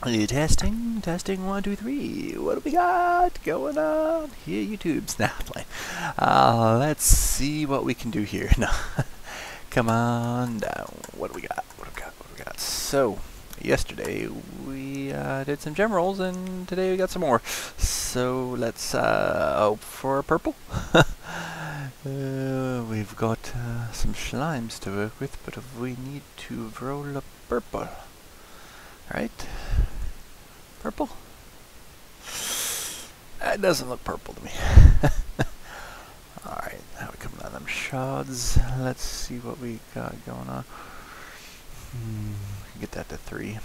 Testing, testing, 1, 2, 3. What do we got going on here, YouTube? Snap playing. Let's see what we can do here. No, come on down. What do we got? What do we got? What do we got? So, yesterday we did some gem rolls, and today we got some more. So let's hope for a purple. We've got some slimes to work with, but we need to roll a purple. Right? Purple? That doesn't look purple to me. Alright, now we come down them shards. Let's see what we got going on. Get that to 3.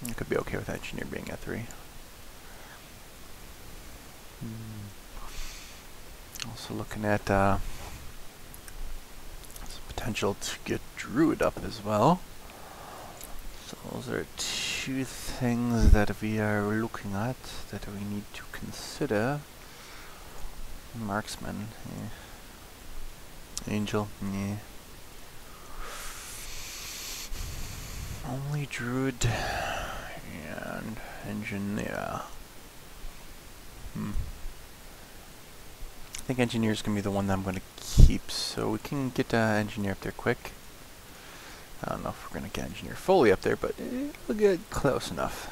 I could be okay with engineer being at 3. Also looking at some potential to get druid up as well. So those are 2 things that we are looking at that we need to consider. Marksman, yeah. Angel, yeah. Only druid and engineer. I think engineer is going to be the one that I'm going to keep, so we can get engineer up there quick. I don't know if we're going to get engineer fully up there, but it'll get close enough.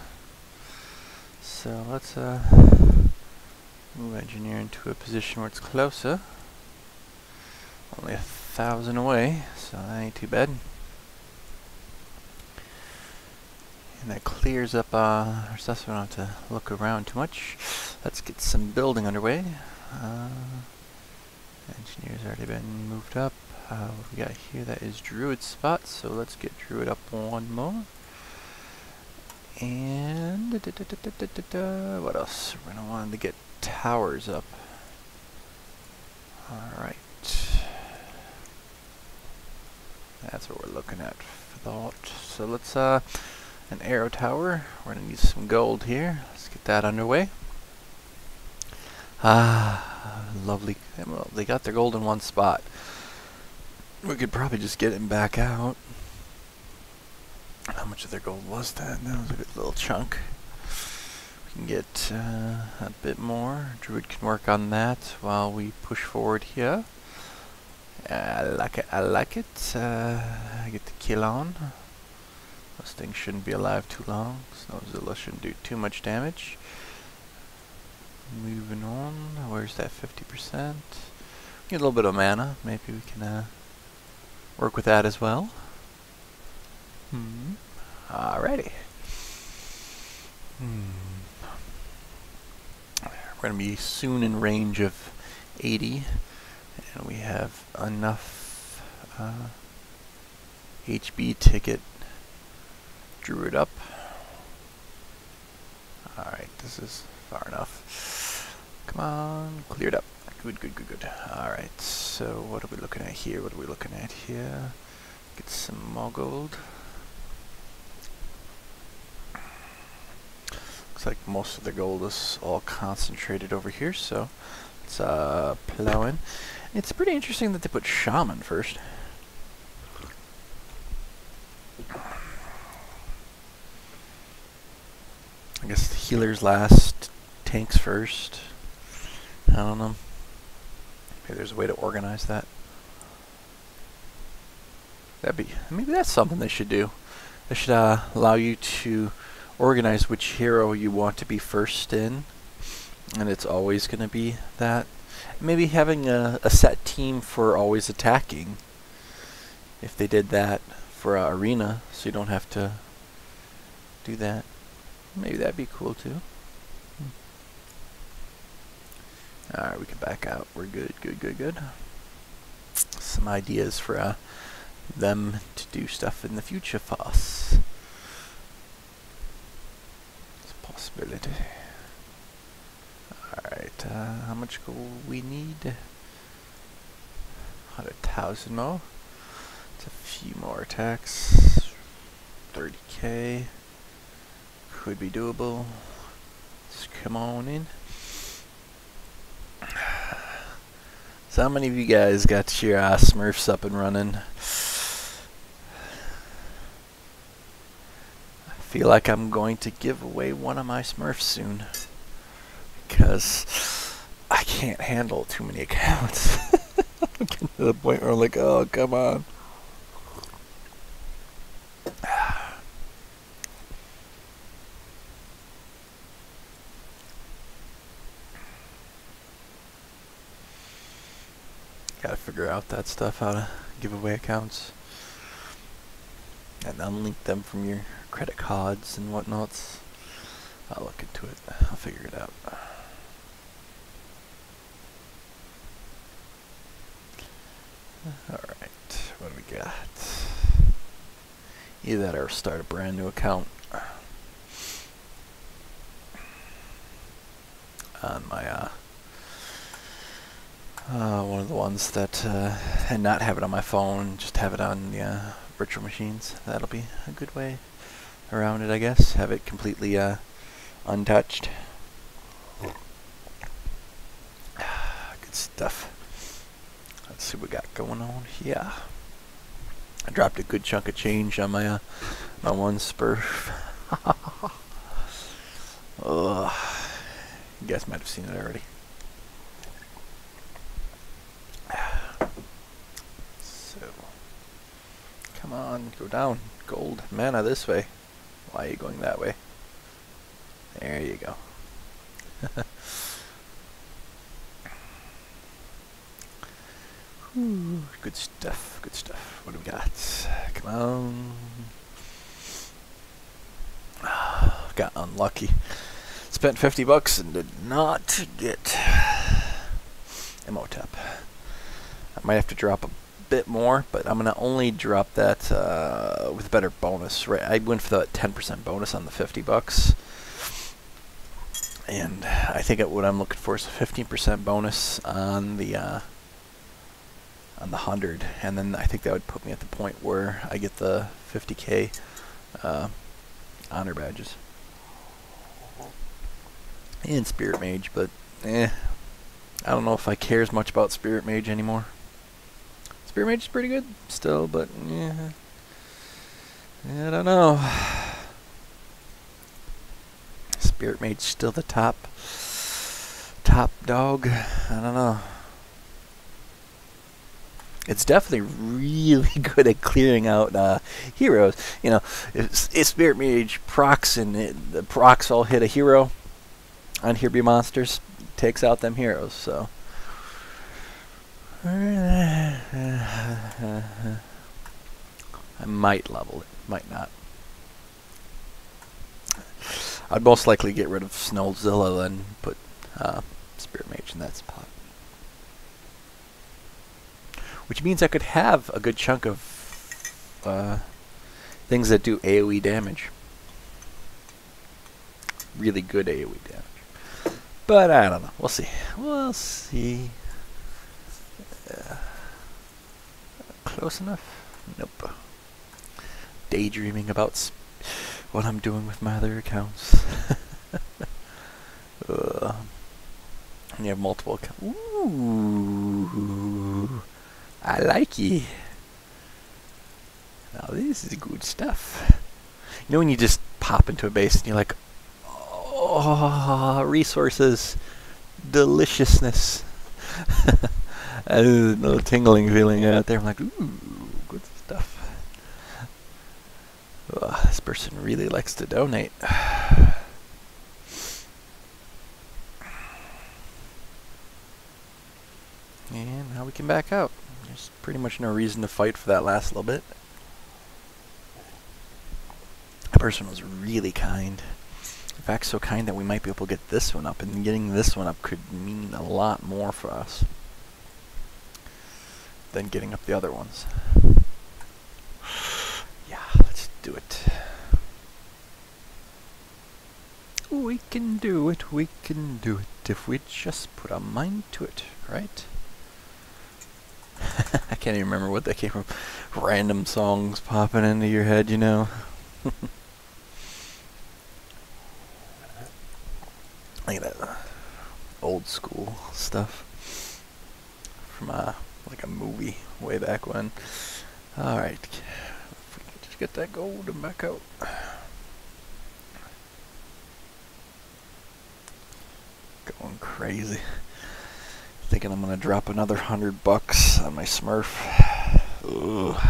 So let's move engineer into a position where it's closer. Only 1,000 away, so that ain't too bad. And that clears up our stuff, so we don't have to look around too much. Let's get some building underway. Engineer's already been moved up. What we got here, that is druid spot, so let's get druid up 1 more. And what else? We're gonna want to get towers up. Alright. That's what we're looking at for that. So let's an arrow tower. We're gonna need some gold here. Let's get that underway. Lovely. Well, they got their gold in 1 spot. We could probably just get him back out. How much of their gold was that? That was a good little chunk. We can get a bit more. Druid can work on that while we push forward here. I like it, I like it. I get the kill on. Those things shouldn't be alive too long. Snowzilla shouldn't do too much damage. Moving on. Where's that 50%? Get a little bit of mana. Maybe we can work with that as well. Alrighty. We're going to be soon in range of 80. And we have enough HB to get druid up. Alright, this is far enough. Come on, cleared up. Good, good, good, good. Alright, so what are we looking at here? What are we looking at here? Get some more gold. Looks like most of the gold is all concentrated over here, so let's plow in. It's pretty interesting that they put shaman first. I guess the healers last, tanks first. I don't know. Maybe there's a way to organize that. Maybe that's something they should do. They should allow you to organize which hero you want to be first in, and it's always going to be that. Maybe having a set team for always attacking. If they did that for arena, so you don't have to do that. Maybe that'd be cool too. Alright, we can back out. We're good, good, good, good. Some ideas for them to do stuff in the future for us. It's a possibility. Alright, how much gold we need? 100,000 more. It's a few more attacks. 30k. Could be doable. Let's come on in. So how many of you guys got your smurfs up and running? feel like I'm going to give away one of my smurfs soon, because I can't handle too many accounts. I'm getting to the point where I'm like, oh, come on. Gotta figure out that stuff, how to give away accounts and unlink them from your credit cards and whatnots. I'll look into it. I'll figure it out. Alright, what do we got? Either that or start a brand new account on my one of the ones that and not have it on my phone, just have it on the virtual machines. That'll be a good way around it, I guess. Have it completely untouched. Good stuff. Let's see what we got going on here. I dropped a good chunk of change on my my one smurf. You guys might have seen it already. So, come on, go down. Gold mana this way. Why are you going that way? There you go. Ooh, good stuff, good stuff. What do we got? Come on. Got unlucky. Spent 50 bucks and did not get Emotep. I might have to drop a bit more, but I'm gonna only drop that with a better bonus. Right, I went for the 10% bonus on the 50 bucks, and I think what I'm looking for is a 15% bonus on the 100, and then I think that would put me at the point where I get the 50k honor badges and Spirit Mage, but I don't know if I care as much about Spirit Mage anymore. Spirit Mage is pretty good still, but yeah, I don't know. Spirit Mage still the top dog. I don't know. It's definitely really good at clearing out heroes. You know, if Spirit Mage procs and the procs all hit a hero on Here Be Monsters, takes out them heroes. So I might level it, might not. I'd most likely get rid of Snowzilla and put Spirit Mage in that spot. Which means I could have a good chunk of things that do AoE damage. Really good AoE damage. But I don't know. We'll see. We'll see. Close enough? Nope. Daydreaming about what I'm doing with my other accounts. And you have multiple accounts. Ooh. I like it. Now this is good stuff. You know when you just pop into a base and you're like, oh, resources, deliciousness. A little tingling feeling out there. I'm like, ooh, good stuff. This person really likes to donate. And now we can back out. There's pretty much no reason to fight for that last little bit. That person was really kind. In fact, so kind that we might be able to get this one up, and getting this one up could mean a lot more for us than getting up the other ones. Yeah, let's do it. We can do it, we can do it, if we just put our mind to it, right? I can't even remember what that came from. Random songs popping into your head, you know. Look at that old school stuff from like a movie way back when. Alright, if we can just get that gold and back out. going crazy. Thinking I'm gonna drop another $100 on my smurf. Ugh.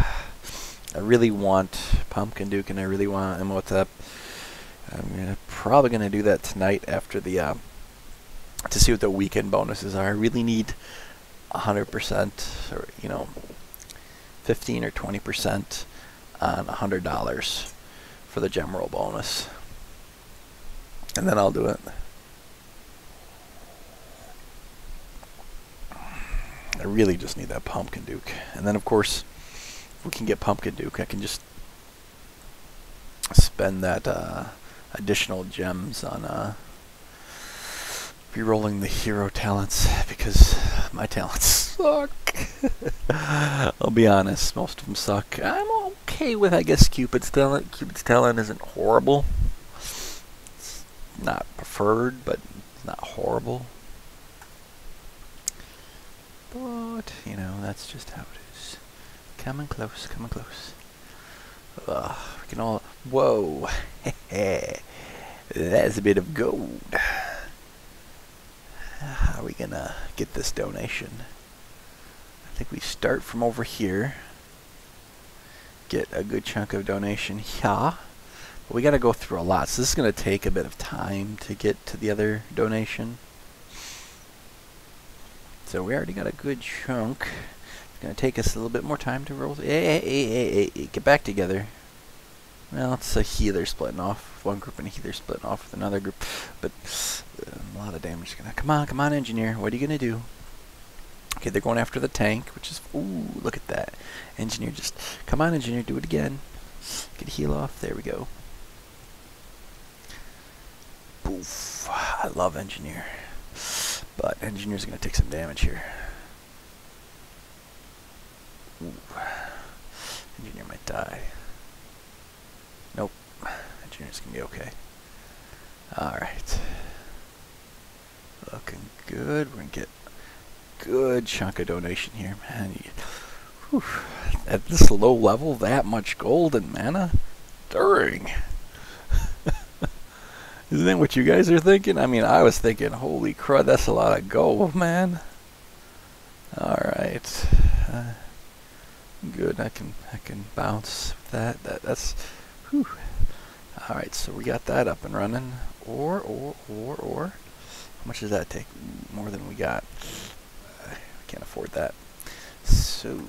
I really want Pumpkin Duke and I really want Imhotep. I'm probably gonna do that tonight after the to see what the weekend bonuses are. I really need 100% or 15 or 20% on $100 for the gem roll bonus, and then I'll do it. I really just need that Pumpkin Duke, and then of course if we can get Pumpkin Duke I can just spend that additional gems on re-rolling the hero talents, because my talents suck. I'll be honest, most of them suck. I'm okay with, I guess, Cupid's talent. Cupid's talent isn't horrible. It's not preferred, but it's not horrible. But, that's just how it is. Coming close, coming close. We can all... Whoa! That's a bit of gold. How are we gonna get this donation? I think we start from over here. Get a good chunk of donation here. But we gotta go through a lot, so this is gonna take a bit of time to get to the other donation. So we already got a good chunk. It's gonna take us a little bit more time to roll. Hey, get back together. Well, it's a healer splitting off. One group and a healer splitting off with another group. But a lot of damage is gonna... Come on, engineer. What are you gonna do? Okay, they're going after the tank, which is... Ooh, look at that. Engineer just... Come on, engineer, do it again. Get a heal off. There we go. Boof. I love engineer. But engineer's gonna take some damage here. Ooh. Engineer might die. Nope. Engineer's gonna be okay. Alright. Looking good. We're gonna get a good chunk of donation here, man. Whew. At this low level, that much gold and mana? Dang. Isn't that what you guys are thinking? I mean, I was thinking, holy crud, that's a lot of gold, man. Alright. Good, I can bounce with that. That's... Whew. Alright, so we got that up and running. Or. How much does that take? More than we got. We can't afford that. So, we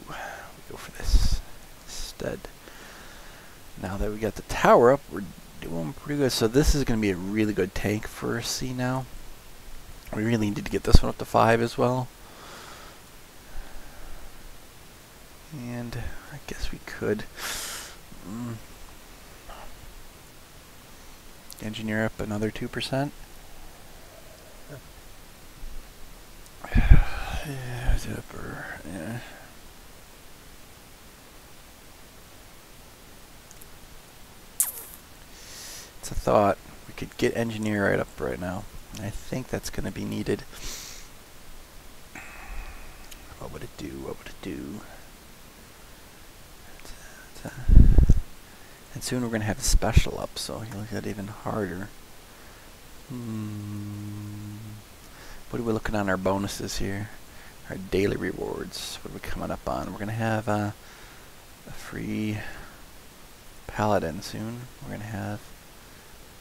go for this instead. Now that we got the tower up, we're doing pretty good. So this is going to be a really good tank for C now. We really need to get this one up to 5 as well. And I guess we could engineer up another 2%. Yeah, zipper. Yeah. It's a thought. We could get engineer right up right now. I think that's going to be needed. What would it do? What would it do? And soon we're going to have a special up, so you'll get even harder. What are we looking on our bonuses here? Our daily rewards. What are we coming up on? We're going to have a free paladin soon. We're going to have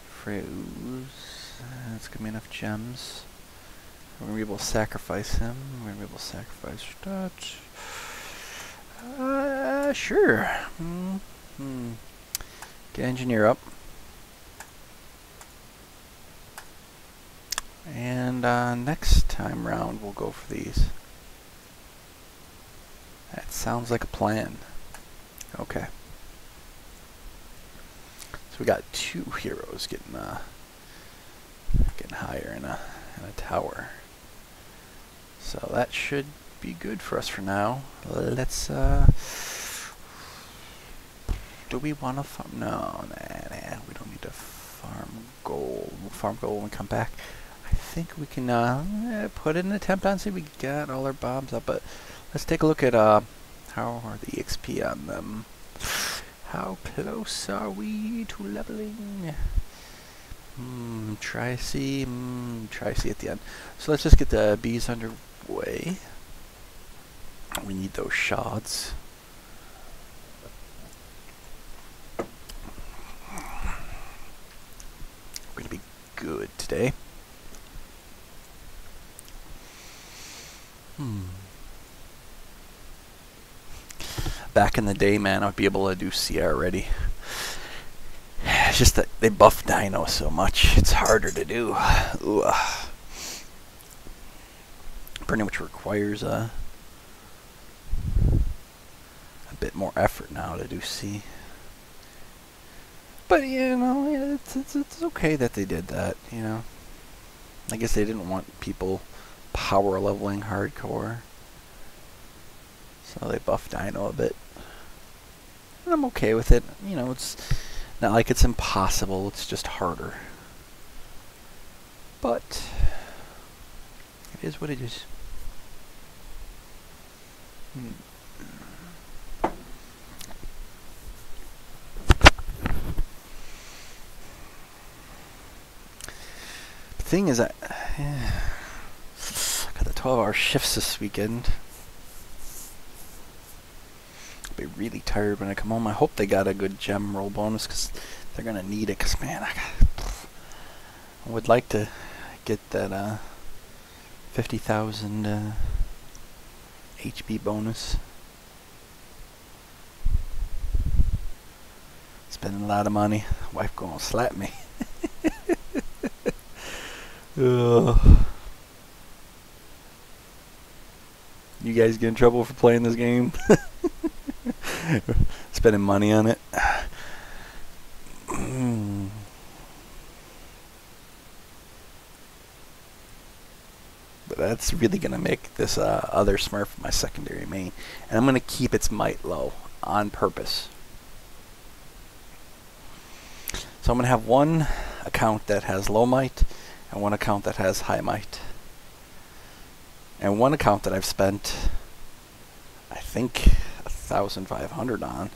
free ooze. That's going to be enough gems. We're going to be able to sacrifice him. We're going to be able to sacrifice that. Sure. Get engineer up. And next time round we'll go for these. That sounds like a plan. Okay. So we got 2 heroes getting higher in a tower. So that should be good for us for now. Let's do we want to farm? No, nah, we don't need to farm gold. We'll farm gold when we come back. I think we can put in an attempt on, see if we got all our bombs up, but let's take a look at how are the XP on them. How close are we to leveling? Tri-C at the end. So let's just get the bees underway. We need those shards. We're gonna be good today. Back in the day, man, I'd be able to do CR already. It's just that they buff Dino so much, it's harder to do. Ooh. Pretty much requires a bit more effort now to do C. But you know, it's okay that they did that. You know, I guess they didn't want people power leveling hardcore, so they buffed Dino a bit, and I'm okay with it. You know, it's not like it's impossible. It's just harder. But it is what it is. The thing is, I got the 12-hour shifts this weekend. I'll be really tired when I come home. I hope they got a good gem roll bonus, because they're gonna need it. Because man, I would like to get that 50,000 HP bonus. Spending a lot of money. Wife gonna slap me. You guys get in trouble for playing this game? Spending money on it. But that's really gonna make this other Smurf my secondary main, and I'm gonna keep its might low on purpose. So I'm gonna have one account that has low might and one account that has high might, and one account that I've spent, I think, 1,500 on,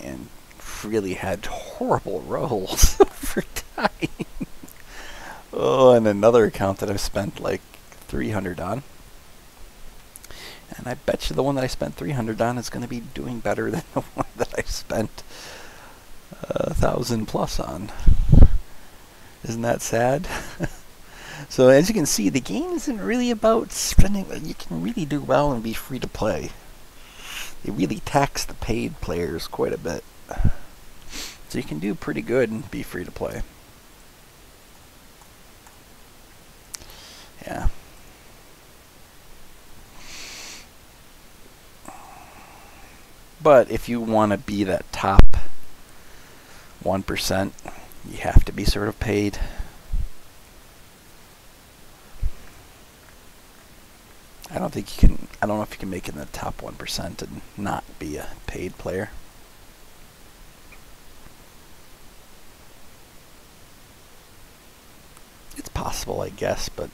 and really had horrible rolls for time. Oh, and another account that I've spent like 300 on, and I bet you the one that I spent 300 on is going to be doing better than the one that I spent 1,000 plus on. Isn't that sad? So as you can see, the game isn't really about spending. You can really do well and be free to play. They really tax the paid players quite a bit. So you can do pretty good and be free to play. Yeah. But if you want to be that top 1%, you have to be sort of paid. I don't think you can. I don't know if you can make it in the top 1% and not be a paid player. It's possible, I guess, but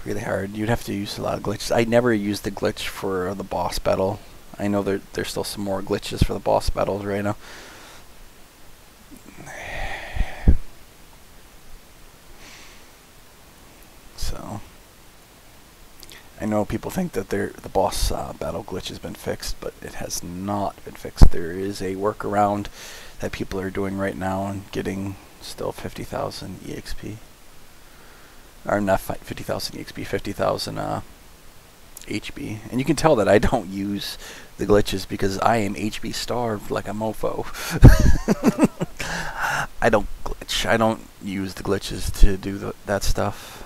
really hard. You'd have to use a lot of glitches. I never used the glitch for the boss battle. I know there's still some more glitches for the boss battles right now. So I know people think that the boss battle glitch has been fixed, but it has not been fixed. There is a workaround that people are doing right now and getting still 50,000 EXP. Or not 50,000 EXP, 50,000 HB. And you can tell that I don't use the glitches because I am HB starved like a mofo. I don't glitch. I don't use the glitches to do that stuff.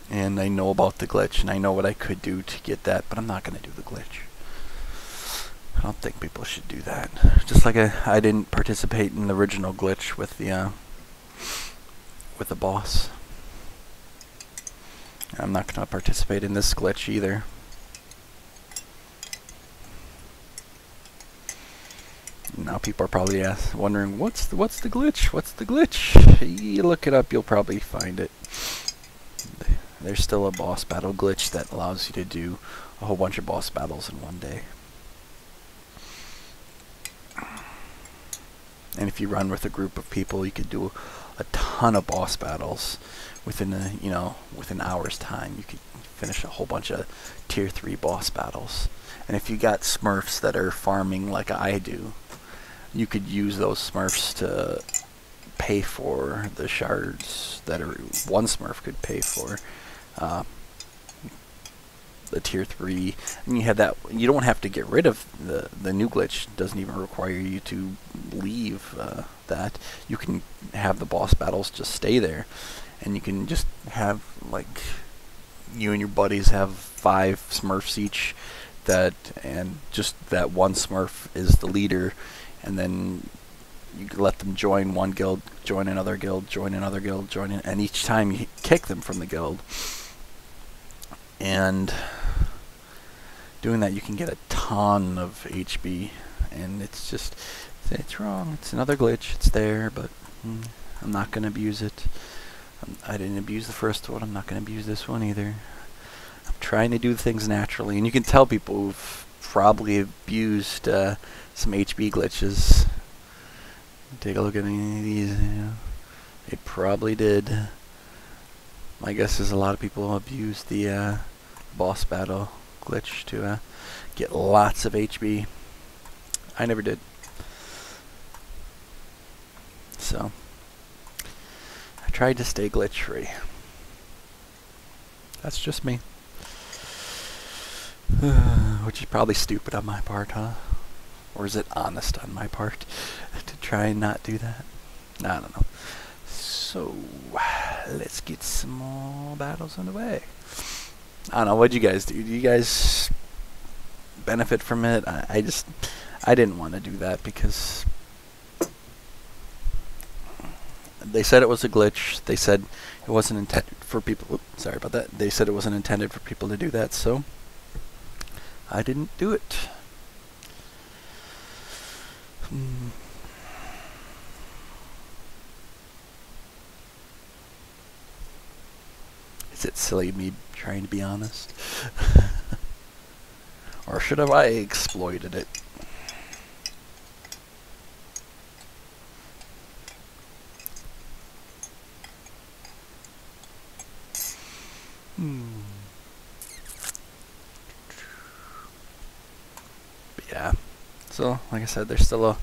And I know about the glitch, and I know what I could do to get that, but I'm not going to do the glitch. I don't think people should do that. Just like I didn't participate in the original glitch with the boss. I'm not going to participate in this glitch either. Now people are probably wondering, what's the glitch? What's the glitch? You look it up, you'll probably find it. There's still a boss battle glitch that allows you to do a whole bunch of boss battles in one day. And if you run with a group of people, you could do a ton of boss battles within within hours time. You could finish a whole bunch of tier 3 boss battles. And if you got smurfs that are farming like I do, you could use those smurfs to pay for the shards that one smurf could pay for. The tier 3, and you have that. You don't have to get rid of the new glitch. It doesn't even require you to leave that. You can have the boss battles just stay there, and you can just have, like, you and your buddies have 5 smurfs each, and just that one smurf is the leader, and then you can let them join one guild, join another guild, join another guild, and each time you kick them from the guild. And doing that, you can get a ton of HB, and it's wrong. It's another glitch. It's there, but I'm not going to abuse it. I didn't abuse the first one. I'm not going to abuse this one either. I'm trying to do things naturally, and you can tell people who've probably abused some HB glitches. Take a look at any of these. They probably did. My guess is a lot of people abuse the boss battle glitch to get lots of HB. I never did. So I tried to stay glitch free. That's just me. Which is probably stupid on my part, huh? Or is it honest on my part to try and not do that? I don't know. So let's get some more battles underway. I don't know, what'd you guys do? Do you guys benefit from it? I didn't want to do that because they said it was a glitch. They said it wasn't intended for people. Oops, sorry about that. They said it wasn't intended for people to do that, so I didn't do it. Is it silly me trying to be honest? Or should have I exploited it? But yeah. So, like I said, there's still a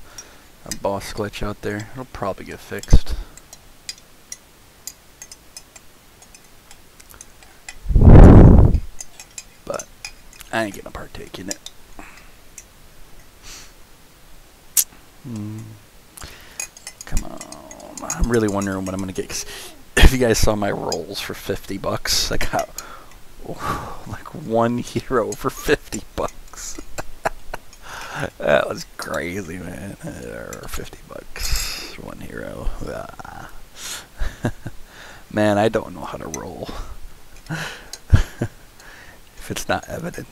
boss glitch out there. It'll probably get fixed. But I ain't gonna partake in it. Come on. I'm really wondering what I'm gonna get. 'Cause if you guys saw my rolls for $50, I got like one hero for $50. That was crazy, man. $50, one hero. Man, I don't know how to roll. If it's not evident.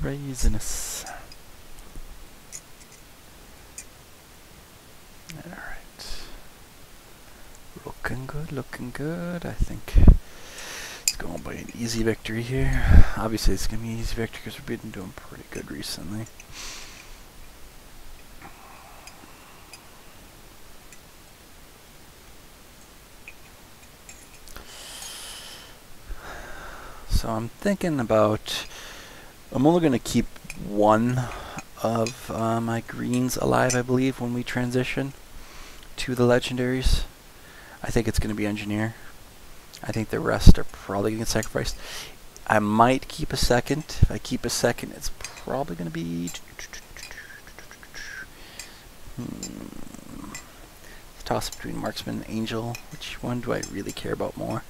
Craziness. Alright. Looking good, looking good. I think it's going to be an easy victory here. Obviously it's going to be an easy victory because we've been doing pretty good recently. So I'm thinking about, I'm only going to keep one of my greens alive, I believe, when we transition to the legendaries. I think it's going to be engineer. I think the rest are probably going to get sacrificed. I might keep a second. If I keep a second, it's probably going to be toss between marksman and angel. Which one do I really care about more?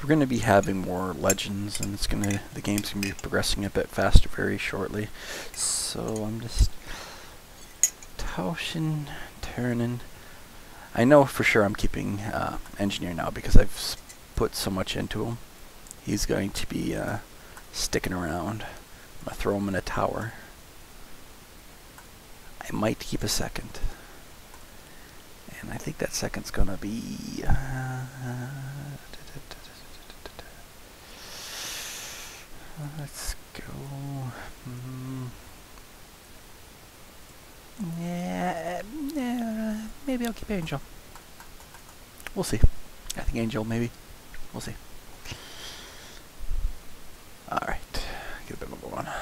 We're going to be having more legends, and the game's going to be progressing a bit faster very shortly. So I'm just tossing, turning. I know for sure I'm keeping engineer now because I've put so much into him. He's going to be sticking around. I'm going to throw him in a tower. I might keep a second. And I think that second's gonna be let's go. Yeah, maybe I'll keep Angel. We'll see. I think Angel, maybe. We'll see. Alright, get a bit more going. Now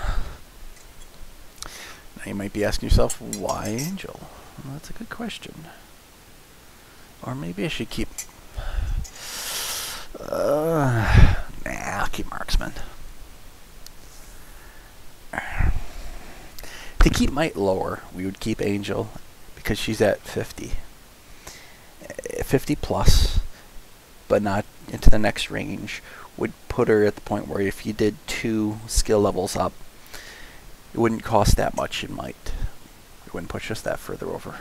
you might be asking yourself, why Angel? Well, that's a good question. Or maybe I should keep... I'll keep Marksman. To keep might lower, we would keep Angel because she's at 50. 50 plus, but not into the next range, would put her at the point where if you did 2 skill levels up, it wouldn't cost that much in might. It wouldn't push us that further over.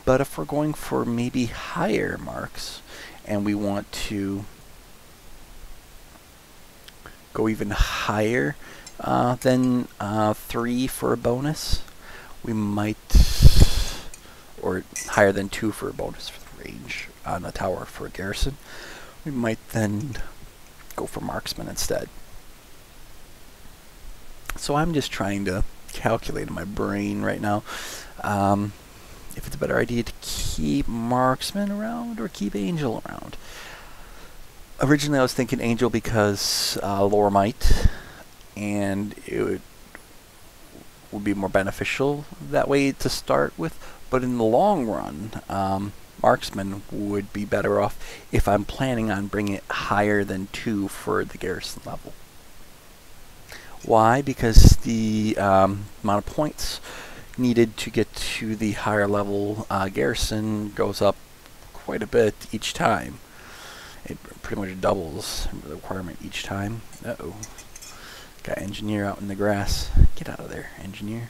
But if we're going for maybe higher marks, and we want to go even higher than 3 for a bonus, we might, or higher than 2 for a bonus for the range on the tower for a garrison, we might then go for Marksman instead. So I'm just trying to calculate in my brain right now if it's a better idea to keep Marksman around or keep Angel around. Originally I was thinking Angel because lower might, and it would be more beneficial that way to start with, but in the long run Marksman would be better off if I'm planning on bringing it higher than 2 for the garrison level. Why? Because the amount of points needed to get to the higher level garrison goes up quite a bit each time. It pretty much doubles the requirement each time. Uh-oh. Got engineer out in the grass. Get out of there, engineer.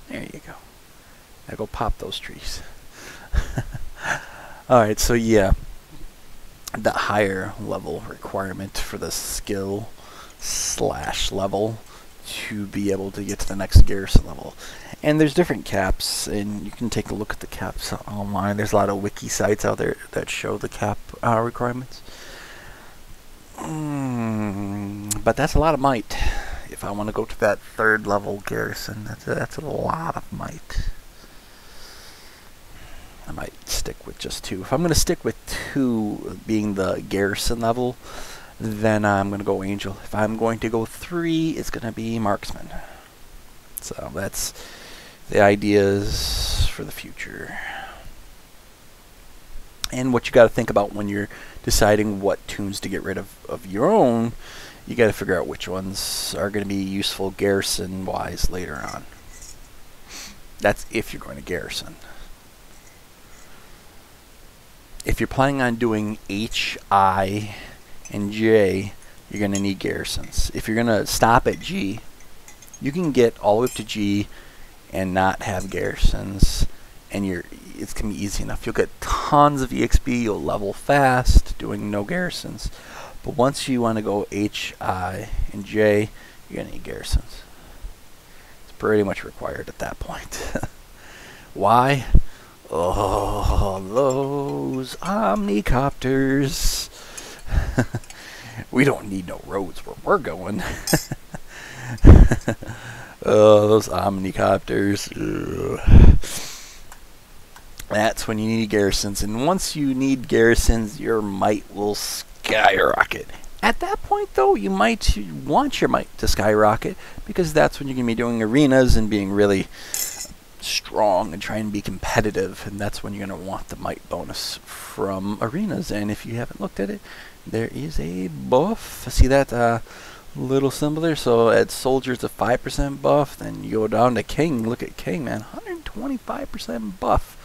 There you go. Now go pop those trees. Alright, so yeah, the higher level requirement for the skill / level to be able to get to the next garrison level. And there's different caps, and you can take a look at the caps online. There's a lot of wiki sites out there that show the cap requirements. But that's a lot of might. If I want to go to that 3rd level garrison, that's a lot of might. I might stick with just 2. If I'm going to stick with 2 being the garrison level, then I'm going to go Angel. If I'm going to go 3, it's going to be Marksman. So that's the ideas for the future. And what you got to think about when you're deciding what tunes to get rid of your own, you got to figure out which ones are going to be useful garrison-wise later on. That's if you're going to garrison. If you're planning on doing H, I, and J, you're going to need garrisons. If you're going to stop at G, you can get all the way up to G and not have garrisons, and it's going to be easy enough. You'll get tons of EXP, you'll level fast doing no garrisons. But once you want to go H, I, and J, you're going to need garrisons. It's pretty much required at that point. Why? Oh, those omnicopters. We don't need no roads where we're going. Oh, those omnicopters. That's when you need garrisons. And once you need garrisons, your might will skyrocket. At that point, though, you might want your might to skyrocket, because that's when you're going to be doing arenas and being really strong and trying to be competitive, and that's when you're going to want the might bonus from arenas. And if you haven't looked at it, there is a buff. See that little symbol there? So at soldiers a 5% buff, then you go down to king. Look at king, man, 125% buff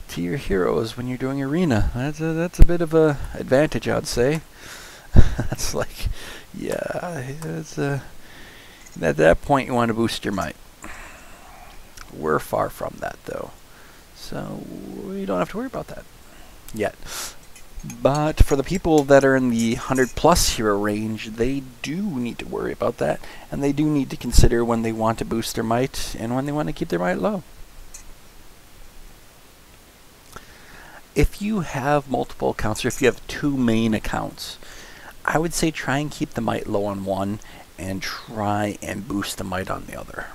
to your heroes when you're doing arena. That's a bit of a advantage, I'd say. That's like, yeah, it's at that point you want to boost your might. We're far from that, though, so we don't have to worry about that yet. But for the people that are in the 100+ hero range, they do need to worry about that, and they do need to consider when they want to boost their might and when they want to keep their might low. if you have multiple accounts, or if you have 2 main accounts, I would say try and keep the might low on one and try and boost the might on the other.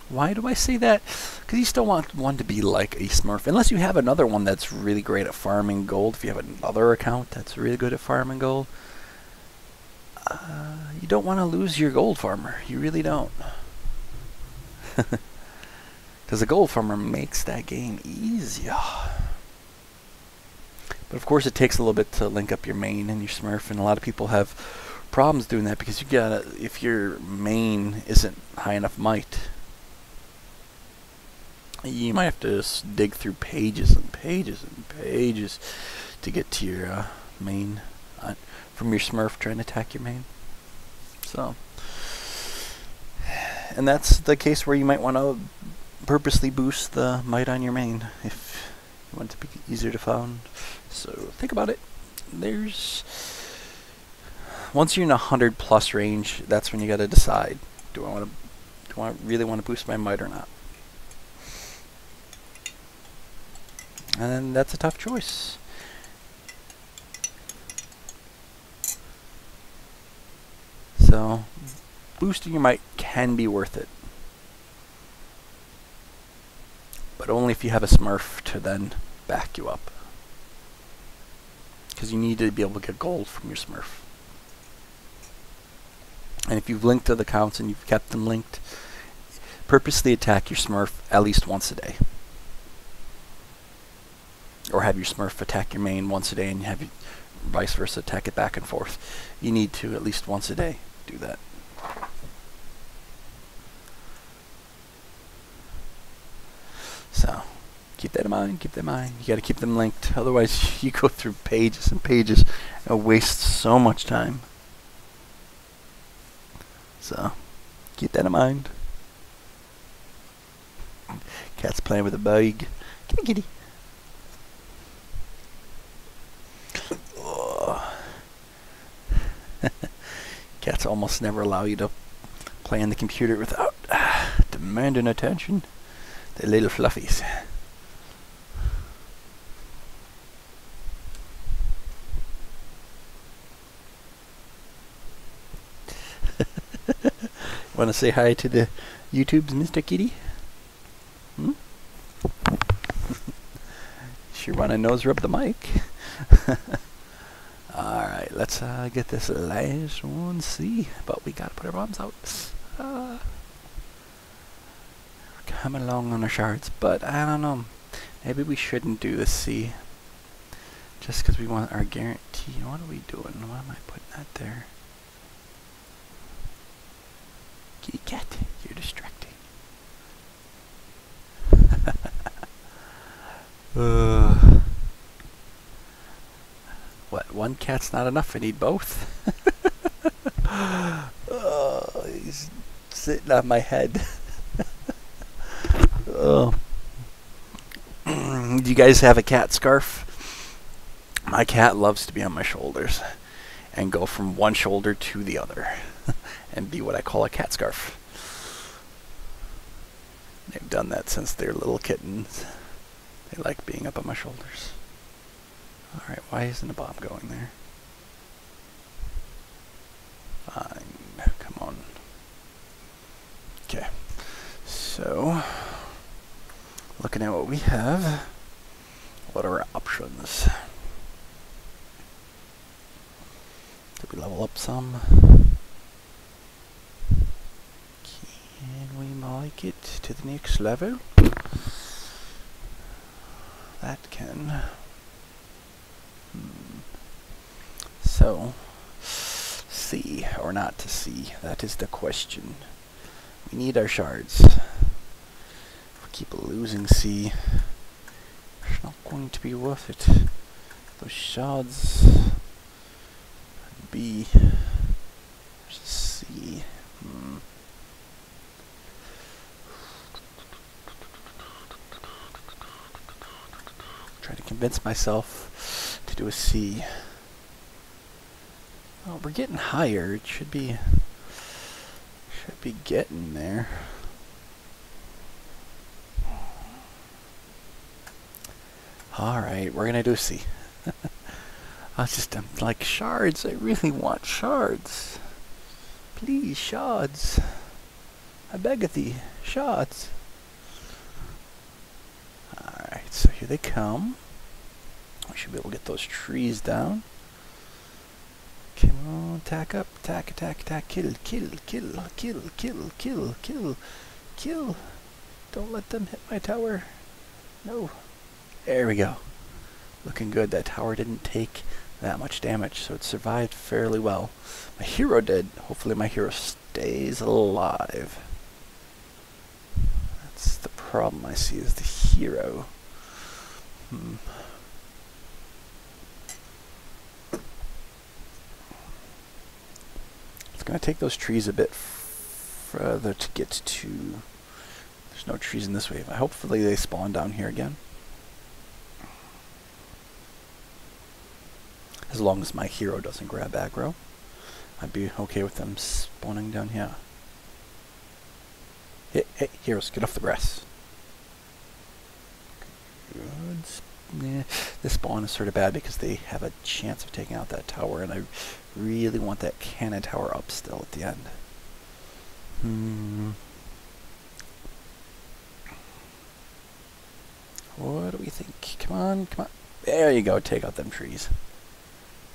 Why do I say that? Because you still want one to be like a smurf. Unless you have another one that's really great at farming gold. If you have another account that's really good at farming gold, you don't want to lose your gold farmer. You really don't. Because the gold farmer makes that game easier. But of course it takes a little bit to link up your main and your smurf, and a lot of people have problems doing that because you gotta, if your main isn't high enough might, you might have to just dig through pages and pages and pages to get to your main from your smurf trying to attack your main. So, and that's the case where you might want to purposely boost the might on your main if you want it to be easier to find. So think about it. Once you're in 100+ range, that's when you got to decide: do I really want to boost my might or not? And that's a tough choice. So, boosting your might can be worth it. But only if you have a smurf to then back you up. Because you need to be able to get gold from your smurf. And if you've linked other accounts and you've kept them linked, purposely attack your smurf at least once a day. Or have your smurf attack your main once a day and have you vice versa attack it back and forth. You need to at least once a day do that. So keep that in mind, keep that in mind. You got to keep them linked, otherwise you go through pages and pages and waste so much time. So keep that in mind. Cat's playing with a bug. Come here, kitty. Cats almost never allow you to play on the computer without demanding attention. The little fluffies. Want to say hi to the YouTubes, Mr. Kitty? Hmm? Sure want to nose rub the mic. Alright, let's get this last one C. But we gotta put our bombs out. We're coming along on our shards, but I don't know. Maybe we shouldn't do the C. Just because we want our guarantee. What are we doing? Why am I putting that there? Kitty cat, you're distracting. What, one cat's not enough? I need both? Oh, he's sitting on my head. Oh. Do you guys have a cat scarf? My cat loves to be on my shoulders and go from one shoulder to the other and be what I call a cat scarf. They've done that since they're little kittens. They like being up on my shoulders. Alright, why isn't a bomb going there? Fine, come on. Okay, so looking at what we have, what are our options? Did we level up some? Can we make it to the next level? That can. So, C or not to C, that is the question. We need our shards. If we keep losing C, it's not going to be worth it. Those shards. B. There's a C. Try to convince myself to do a C. Well, we're getting higher. It should be getting there. Alright, we're gonna do C. I'm like, shards. I really want shards. Please, shards. I beg of thee, shards. Alright, so here they come. We should be able to get those trees down. Come on, attack up, attack, attack, attack, kill, kill, kill, kill, kill, kill, kill, kill. Don't let them hit my tower. No. There we go. Looking good. That tower didn't take that much damage, so it survived fairly well. My hero did. Hopefully my hero stays alive. That's the problem I see, is the hero. It's going to take those trees a bit further to get to... There's no trees in this wave. Hopefully they spawn down here again. As long as my hero doesn't grab aggro, I'd be okay with them spawning down here. Hey, hey, heroes, get off the grass. Good. Yeah, this spawn is sort of bad because they have a chance of taking out that tower, and I really want that cannon tower up still at the end. What do we think? Come on, come on. There you go, take out them trees.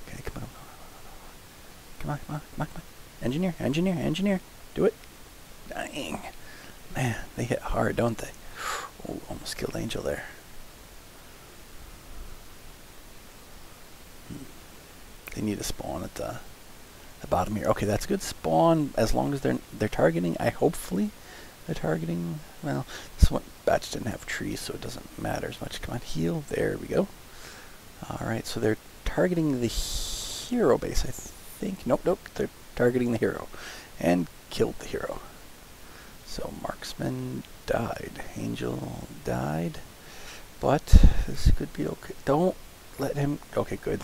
Okay, come on. Come on, come on, come on, come on. Engineer, engineer, engineer. Do it. Dang. Man, they hit hard, don't they? Oh, almost killed Angel there. They need to spawn at the bottom here. Okay, that's good. Spawn as long as they're targeting. Hopefully they're targeting. Well, this one batch didn't have trees, so it doesn't matter as much. Come on, heal. There we go. All right, so they're targeting the hero base, I think. Nope, nope. They're targeting the hero and killed the hero. So marksman died. Angel died. But this could be okay. Don't let him... Okay, good.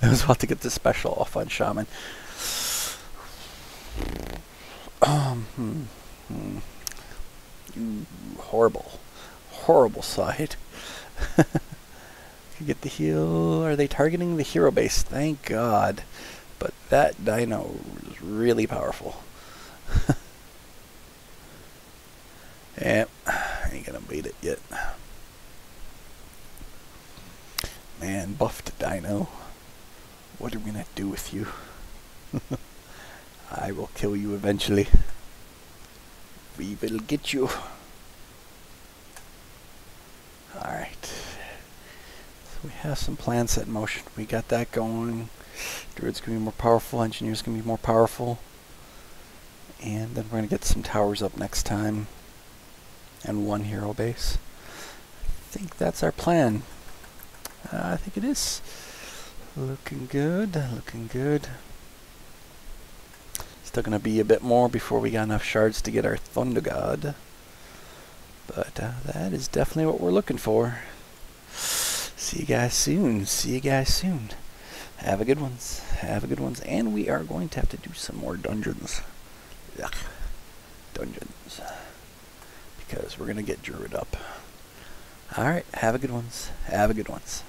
I was about to get the special off on Shaman. You horrible, horrible side. Get the heal. Are they targeting the hero base? Thank God. But that dino is really powerful. Yep, ain't gonna beat it yet. Man, buffed dino. What are we gonna do with you? I will kill you eventually. We will get you. Alright. So we have some plans set in motion. We got that going. Druid's gonna be more powerful. Engineer's gonna be more powerful. And then we're gonna get some towers up next time. And one hero base. I think that's our plan. I think it is. Looking good, looking good. Still gonna be a bit more before we got enough shards to get our Thunder God. But that is definitely what we're looking for. See you guys soon. See you guys soon. Have a good ones. Have a good ones. And we are going to have to do some more dungeons. Ugh. Dungeons. Because we're gonna get Druid up. Alright, have a good ones. Have a good ones.